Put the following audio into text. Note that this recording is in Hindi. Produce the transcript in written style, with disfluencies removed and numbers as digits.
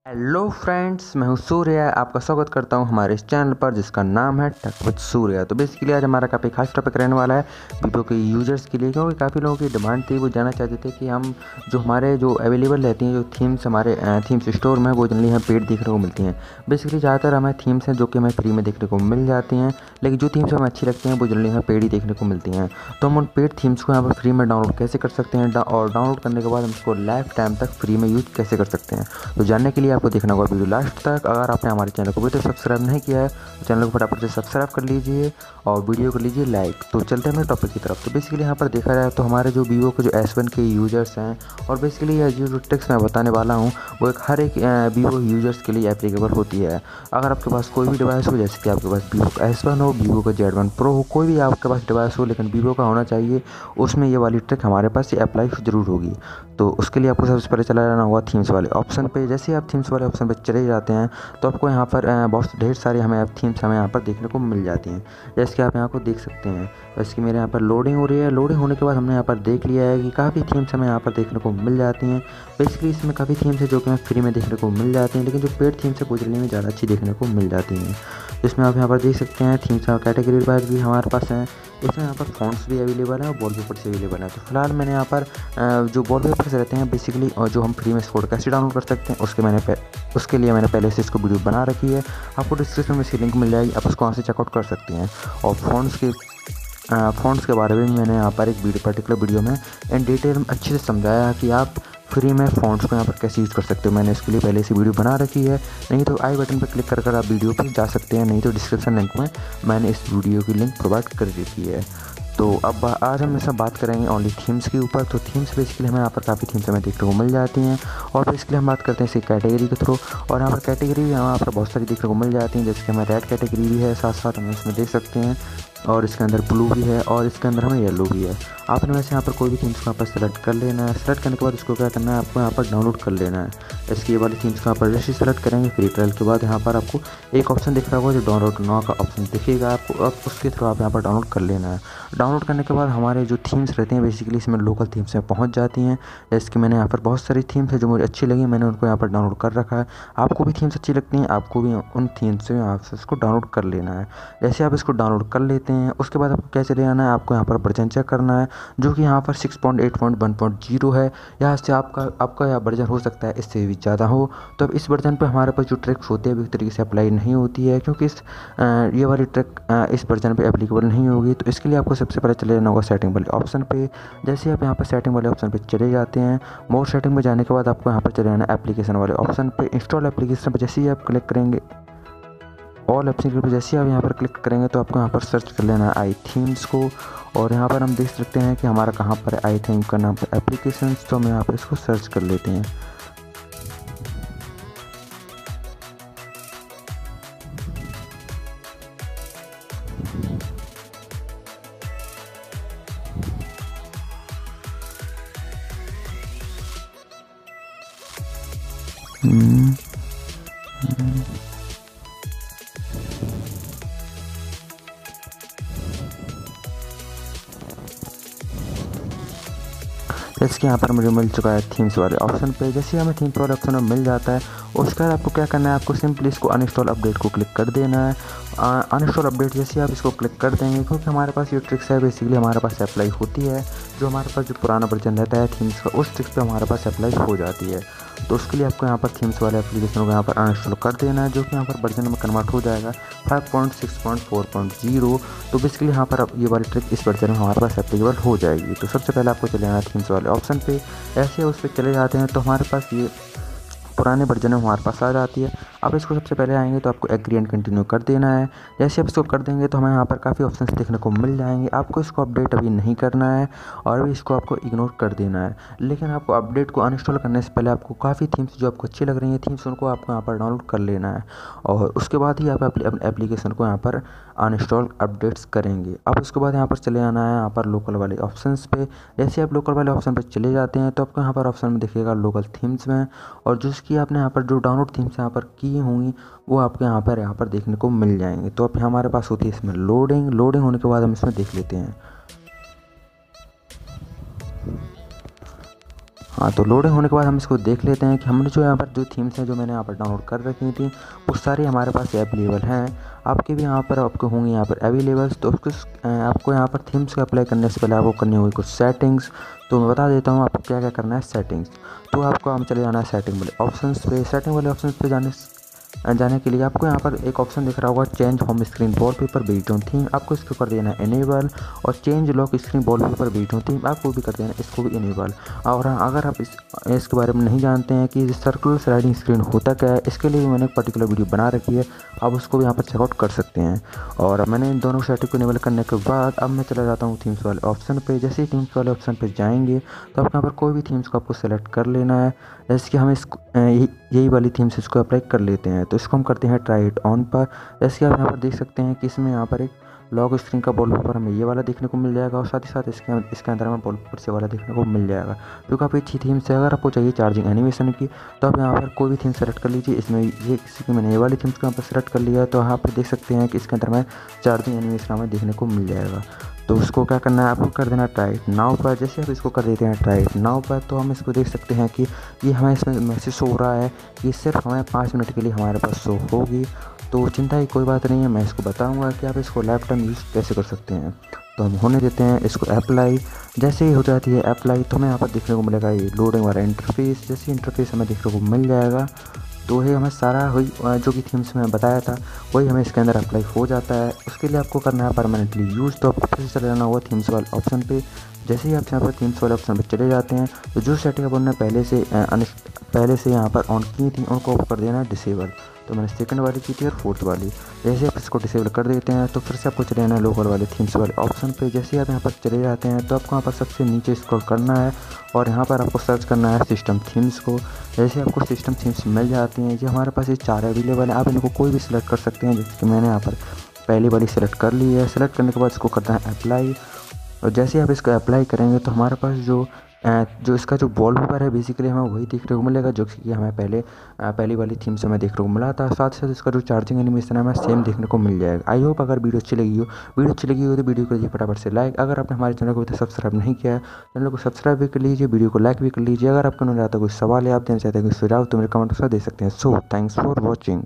हेलो फ्रेंड्स, मैं हूं सूर्या। आपका स्वागत करता हूं हमारे इस चैनल पर जिसका नाम है टेक विद सूर्या। तो बेसिकली आज हमारा काफ़ी खास टॉपिक रहने वाला है वीवो के यूजर्स के लिए, क्योंकि काफ़ी लोगों की डिमांड थी। वो जानना चाहते थे कि हम जो हमारे जो अवेलेबल रहती हैं जो थीम्स हमारे थीम्स स्टोर में, वो जनरली हमें पेड देखने को मिलती हैं। बेसिकली ज़्यादातर हमें थीम्स हैं जो कि हमें फ्री में देखने को मिल जाती हैं, लेकिन जो थीम्स हमें अच्छी लगती हैं वो जनरली हमें पेड ही देखने को मिलती हैं। तो हम उन पेड थीम्स को यहाँ पर फ्री में डाउनलोड कैसे कर सकते हैं, और डाउनलोड करने के बाद हम इसको लाइफ टाइम तक फ्री में यूज कैसे कर सकते हैं, तो जानने के लिए आपको देखना होगा वीडियो लास्ट तक। अगर आपने हमारे चैनल को भी तो सब्सक्राइब नहीं किया है तो चैनल को फटाफट से सब्सक्राइब कर लीजिए और वीडियो कर लीजिए लाइक। तो चलते हैं मेरे टॉपिक की तरफ। तो बेसिकली यहाँ पर देखा जाए तो हमारे जो वीवो के जो S1 के यूजर्स हैं, और बेसिकली ये जो ट्रिक्स मैं बताने वाला हूँ वो हर एक वीवो यूजर्स के लिए एप्लीकेबल होती है। अगर आपके पास कोई भी डिवाइस हो, जैसे कि आपके पास वीवो का S1 हो, वीवो का Z1 Pro हो, कोई भी आपके पास डिवाइस हो लेकिन वीवो का होना चाहिए, उसमें ये वाली ट्रिक हमारे पास ये अप्लाई ज़रूर होगी। तो उसके लिए आपको सबसे पहले चला जाना होगा थीम्स वाले ऑप्शन पे। जैसे ही आप थीम्स वाले ऑप्शन पे चले जाते हैं तो आपको यहाँ पर बहुत ढेर सारी हमें थीम्स हमें यहाँ पर देखने को मिल जाती हैं, जैसे कि आप यहाँ को देख सकते हैं। जैसे कि मेरे यहाँ पर लोडिंग हो रही है। लोडिंग होने के बाद हमने यहाँ पर देख लिया है कि काफ़ी थीम्स हमें यहाँ पर देखने को मिल जाती हैं। बेसिकली इसमें काफ़ी थीम्स है जो कि हमें फ्री में देखने को मिल जाती हैं, लेकिन जो पेड थीम्स है वो जनरली में ज़्यादा अच्छी देखने को मिल जाती हैं। इसमें आप यहाँ पर देख सकते हैं थीम्स कैटेगरी वाइज भी हमारे पास हैं। इसमें यहाँ पर फ़ॉन्ट्स भी अवेलेबल है और वॉलपेपर्स अवेलेबल है। तो फिलहाल मैंने यहाँ पर जो वॉलपेपर्स रहते हैं बेसिकली, और जो हम फ्री में इसको कैसे डाउनलोड कर सकते हैं उसके लिए मैंने पहले से इसको वीडियो बना रखी है। आपको डिस्क्रिप्शन में इसकी लिंक मिल जाएगी, आप उसको वहाँ से चेकआउट कर सकते हैं। और फ़ॉन्ट्स के बारे में मैंने यहाँ पर एक पर्टिकुलर वीडियो में इन डिटेल में अच्छे से समझाया है कि आप फ्री में फ़ॉन्ट्स को यहाँ पर कैसे यूज़ कर सकते हो। मैंने इसके लिए पहले से वीडियो बना रखी है, नहीं तो आई बटन पर क्लिक कर आप वीडियो पर जा सकते हैं, नहीं तो डिस्क्रिप्शन लिंक में मैंने इस वीडियो की लिंक प्रोवाइड कर रखी है। तो अब आज हम इसमें बात करेंगे ओनली थीम्स के ऊपर। तो थीम्स बेसिकली हमें यहाँ पर काफ़ी थीम्स हमें देखने को मिल जाती हैं, और बेसिकली हम बात करते हैं इसकी कैटेगरी के थ्रू। और यहाँ पर कैटेगरी भी यहाँ पर बहुत सारी देखने को मिल जाती हैं, जैसे कि हमें रेड कैटेगरी भी है, साथ साथ हम इसमें देख सकते हैं, और इसके अंदर ब्लू भी है, और इसके अंदर हमें येलो भी है। आपने वैसे यहाँ पर कोई भी थीम्स को यहाँ पर सेलेक्ट कर लेना है। सेलेक्ट करने के बाद इसको क्या करना है, आपको यहाँ पर डाउनलोड कर लेना है। इसकी ये वाली थीम्स को यहाँ पर जैसे सेलेक्ट करेंगे फ्री ट्रायल के बाद यहाँ पर आपको एक ऑप्शन दिख रहा होगा जो डाउनलोड नाउ का ऑप्शन दिखेगा आपको, अब उसके थ्रू आप यहाँ पर डाउनलोड कर लेना है। डाउनलोड करने के बाद हमारे जो थीम्स रहते हैं बेसिकली इसमें लोकल थीम्स में पहुँच जाती हैं। जैसे कि मैंने यहाँ पर बहुत सारी थीम्स है जो मुझे अच्छी लगी, मैंने उनको यहाँ पर डाउनलोड कर रखा है। आपको भी थीम्स अच्छी लगती हैं, आपको भी उन थीम्स से यहाँ से इसको डाउनलोड कर लेना है। जैसे आप इसको डाउनलोड कर लेते हैं उसके बाद आपको क्या चले आना है, आपको यहाँ पर वर्जन चेक करना है, जो कि यहाँ पर 6.8.1.0 है। यहाँ से आपका यह वर्जन हो सकता है इससे भी ज़्यादा हो। तो अब इस वर्जन पे हमारे पास जो ट्रिक्स होती है एक तरीके से अप्लाई नहीं होती है, क्योंकि ये वाली ट्रिक इस वर्जन पे एप्लीकेबल नहीं होगी। तो इसके लिए आपको सबसे पहले चले जाना होगा सेटिंग वाले ऑप्शन पे। जैसे आप यहाँ पर सेटिंग वाले ऑप्शन पे चले जाते हैं, मोर सेटिंग में जाने के बाद आपको यहाँ पर चले जाना है एप्लीकेशन वाले ऑप्शन पे। इंस्टॉल एप्लीकेशन पर जैसे ही आप क्लिक करेंगे, ऑल एप्लीकेशन पर जैसे आप यहाँ पर क्लिक करेंगे तो आपको यहाँ पर सर्च कर लेना है आई थीम्स को। और यहाँ पर हम देख सकते हैं कि हमारा कहाँ पर आई थीम का नाम पर एप्लीकेशन, तो हम यहाँ पर इसको सर्च कर लेते हैं। जैसे कि यहाँ पर मुझे मिल चुका है थीम्स वाले ऑप्शन पे। जैसे हमें थीम्स वाले ऑप्शन में मिल जाता है उसके बाद आपको क्या करना है, आपको सिंपली इसको अनइंस्टॉल अपडेट को क्लिक कर देना है। अनइंस्टॉल अपडेट जैसे आप इसको क्लिक कर देंगे, क्योंकि हमारे पास ये ट्रिक्स है बेसिकली हमारे पास अप्लाई होती है, जो हमारे पास जो पुराना वर्जन रहता है थीम्स का उस ट्रिक्स पे हमारे पास अप्लाई हो जाती है। तो उसके लिए आपको यहाँ पर थीम्स वाले एप्लीकेशन को यहाँ पर अनइंस्टॉल कर देना है, जो कि यहाँ पर वर्जन में कन्वर्ट हो जाएगा 5.6.4.0। तो बेसिकली यहाँ पर अब ये वाली ट्रिक इस वर्जन में हमारे पास एप्लीकेबल हो जाएगी। तो सबसे पहले आपको चले जाना है थीम्स वाले ऑप्शन पे। ऐसे उस पर चले जाते हैं तो हमारे पास ये पुराने वर्जन में हमारे पास आ जाती है। अब इसको सबसे पहले आएंगे तो आपको एग्री एंड कंटिन्यू कर देना है। जैसे आप इसको कर देंगे तो हमें यहाँ पर काफ़ी ऑप्शंस देखने को मिल जाएंगे। आपको इसको अपडेट अभी नहीं करना है और अभी इसको आपको इग्नोर कर देना है, लेकिन आपको अपडेट को अनइंस्टॉल करने से पहले आपको काफ़ी थीम्स जो आपको अच्छी लग रही हैं थीम्स उनको आपको यहाँ पर डाउनलोड कर लेना है, और उसके बाद ही आप अपने एप्लीकेशन को यहाँ पर अनइंस्टॉल अपडेट्स करेंगे। अब उसके बाद यहाँ पर चले आना है यहाँ पर लोकल वाले ऑप्शंस पे। जैसे आप लोकल वाले ऑप्शन पर चले जाते हैं तो आपको यहाँ पर ऑप्शन में दिखेगा लोकल थीम्स में, और जिसकी आपने यहाँ पर जो डाउनलोड थीम्स यहाँ पर की होंगी वो आपको यहाँ पर देखने को मिल जाएंगे। तो अब हमारे पास होती है इसमें लोडिंग होने के बाद हम इसमें देख लेते हैं। हाँ, तो लोडिंग होने के बाद हम इसको देख लेते हैं कि हमने जो यहाँ पर जो थीम्स हैं जो मैंने यहाँ पर डाउनलोड कर रखी थी वो सारी हमारे पास अवेलेबल हैं। आपके भी यहाँ पर आपको होंगी यहाँ पर अवेलेबल। तो उसको आपको यहाँ पर थीम्स को अप्लाई करने से पहले आपको करनी होगी कुछ सेटिंग्स। तो मैं बता देता हूँ आपको क्या क्या करना है सेटिंग्स। तो आपको हम चले जाना है सेटिंग वाले ऑप्शन पे। सेटिंग वाले ऑप्शन पे जाने के लिए आपको यहाँ पर एक ऑप्शन दिख रहा होगा change home screen wallpaper based on theme. आपको इसको कर देना है इनेबल। और change lock screen wallpaper based on theme आपको भी कर देना है, इसको भी इनेबल। और अगर आप इसके बारे में नहीं जानते हैं कि सर्कुलर स्लाइडिंग स्क्रीन होता क्या है, इसके लिए मैंने एक पर्टिकुलर वीडियो बना रखी है, आप उसको भी यहाँ पर चेकआउट कर सकते हैं। और मैंने इन दोनों सेटिंग को इनेबल करने के बाद अब मैं चला जाता हूँ थीम्स वाले ऑप्शन पे। जैसे ही थीम्स वाले ऑप्शन पे जाएंगे तो आप यहाँ पर कोई भी थीम्स को आपको सेलेक्ट कर लेना है। जैसे कि हम यही वाली थीम्स इसको अप्लाई कर लेते हैं। तो इसको हम करते हैं ट्राई इट ऑन पर। जैसे कि आप यहाँ पर देख सकते हैं कि इसमें यहाँ पर एक लॉक स्क्रीन का वॉलपेपर हमें ये वाला देखने को मिल जाएगा और साथ ही साथ इसके अंदर हमें वॉलपेपर से वाला देखने को मिल जाएगा जो काफ़ी अच्छी थीम्स है। अगर आपको चाहिए चार्जिंग एनिमेशन की तो आप यहाँ पर कोई भी थीम सेलेक्ट कर लीजिए। इसमें ये किसी की मैंने ये वाली थीम्स को यहाँ पर सेलेक्ट कर लिया है, तो यहाँ पर देख सकते हैं कि इसके अंदर हमें चार्जिंग एनिमेशन हमें देखने को मिल जाएगा। तो उसको क्या करना है, आपको कर देना ट्राई इट नाउ पर। जैसे आप इसको कर देते हैं ट्राई इट नाउ पर तो हम इसको देख सकते हैं कि ये हमें इसमें मैसेज हो रहा है कि सिर्फ हमें 5 मिनट के लिए हमारे पास शो होगी। तो चिंता की कोई बात नहीं है, मैं इसको बताऊंगा कि आप इसको लाइफ टाइम यूज़ कैसे कर सकते हैं। तो हम होने देते हैं इसको अप्लाई। जैसे ही हो जाती है अप्लाई तो हमें यहाँ पर देखने को मिलेगा ये लोडिंग वाला इंटरफेस। जैसे इंटरफेस हमें देखने को मिल जाएगा तो ये हमें सारा हुई जो कि थीम्स में बताया था वही हमें इसके अंदर अप्लाई हो जाता है। उसके लिए आपको करना है परमानेंटली यूज़। तो आपको फिर से चले जाना होगा थीम्स वाले ऑप्शन पे। जैसे ही आप यहाँ पर थीम्स वाले ऑप्शन पे चले जाते हैं तो जो सेटिंग अपन ने पहले से यहाँ पर ऑन की थी उनको ऑफ कर देना है डिसेबल। तो मैंने सेकंड वाली की थी और फोर्थ वाली। जैसे आप इसको डिसेबल कर देते हैं तो फिर से आपको चले जाना है लोकल वाले थीम्स वाले ऑप्शन पे। जैसे आप यहाँ पर चले जाते हैं तो आपको यहाँ पर सबसे नीचे स्क्रॉल करना है और यहाँ पर आपको सर्च करना है सिस्टम थीम्स को। जैसे आपको सिस्टम थीम्स मिल जाती हैं, ये हमारे पास ये 4 अवेलेबल है। आप इनको कोई भी सिलेक्ट कर सकते हैं, जैसे कि मैंने यहाँ पर पहली वाली सेलेक्ट कर ली है। सेलेक्ट करने के बाद इसको करना है अप्लाई। और जैसे आप इसको अप्लाई करेंगे तो हमारे पास जो इसका जो वॉलपेपर है बेसिकली हमें वही देखने को मिलेगा जो कि हमें पहली वाली थीम से हमें देखने को मिला था। साथ ही साथ इसका जो चार्जिंग एनिमेशन है हमें सेम देखने को मिल जाएगा। आई होप अगर वीडियो अच्छी लगी हो तो वीडियो को फटाफट से लाइक। अगर आपने हमारे चैनल को अभी तक सब्सक्राइब नहीं किया है चैनल को सब्सक्राइब भी कर लीजिए, वीडियो को लाइक भी कर लीजिए। अगर आपको नहीं आता कोई सवाल है, आप देना चाहते हैं कोई सुझाव तो मेरे कमेंट में दे सकते हैं। So thanks for watching.